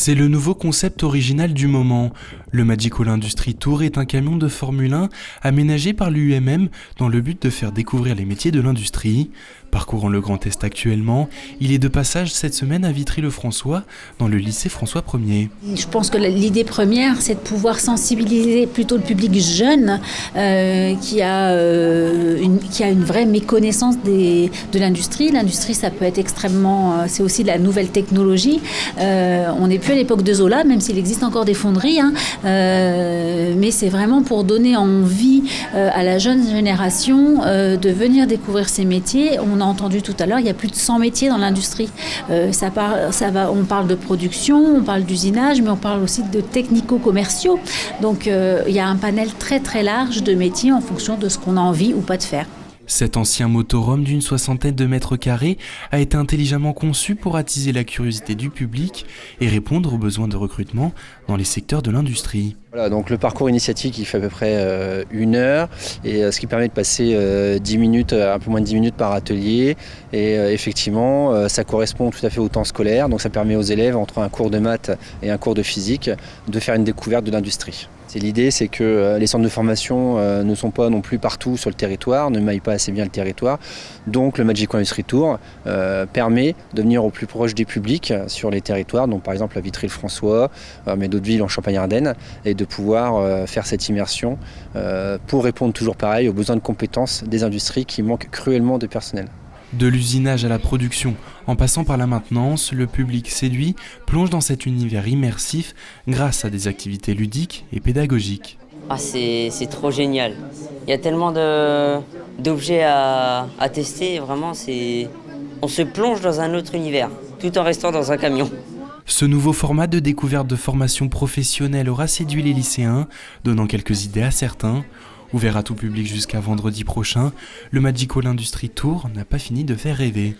C'est le nouveau concept original du moment. Le Magical Industry Tour est un camion de Formule 1 aménagé par l'UMM dans le but de faire découvrir les métiers de l'industrie. Parcourant le Grand Est actuellement, il est de passage cette semaine à Vitry-le-François, dans le lycée François 1er. Je pense que l'idée première, c'est de pouvoir sensibiliser plutôt le public jeune qui a une vraie méconnaissance de l'industrie. L'industrie, ça peut être extrêmement... c'est aussi de la nouvelle technologie. On n'est plus à l'époque de Zola, même s'il existe encore des fonderies. Mais c'est vraiment pour donner envie à la jeune génération de venir découvrir ces métiers. On a entendu tout à l'heure, il y a plus de 100 métiers dans l'industrie. On parle de production, on parle d'usinage, mais on parle aussi de technico-commerciaux. Donc il y a un panel très très large de métiers en fonction de ce qu'on a envie ou pas de faire. Cet ancien motorhome d'une 60aine de mètres carrés a été intelligemment conçu pour attiser la curiosité du public et répondre aux besoins de recrutement dans les secteurs de l'industrie. Voilà, donc le parcours initiatique il fait à peu près 1 heure, et ce qui permet de passer 10 minutes, un peu moins de 10 minutes par atelier. Et effectivement, ça correspond tout à fait au temps scolaire, donc ça permet aux élèves, entre un cours de maths et un cours de physique, de faire une découverte de l'industrie. L'idée, c'est que les centres de formation ne sont pas non plus partout sur le territoire, ne maillent pas assez bien le territoire. Donc le Magical Industry Tour permet de venir au plus proche des publics sur les territoires, donc par exemple à Vitry-le-François, mais d'autres villes en Champagne-Ardenne, et de pouvoir faire cette immersion pour répondre toujours pareil aux besoins de compétences des industries qui manquent cruellement de personnel. De l'usinage à la production, en passant par la maintenance, le public séduit plonge dans cet univers immersif grâce à des activités ludiques et pédagogiques. C'est trop génial. Il y a tellement d'objets à tester, vraiment, on se plonge dans un autre univers, tout en restant dans un camion. Ce nouveau format de découverte de formation professionnelle aura séduit les lycéens, donnant quelques idées à certains. Ouvert à tout public jusqu'à vendredi prochain, le Magical Industry Tour n'a pas fini de faire rêver.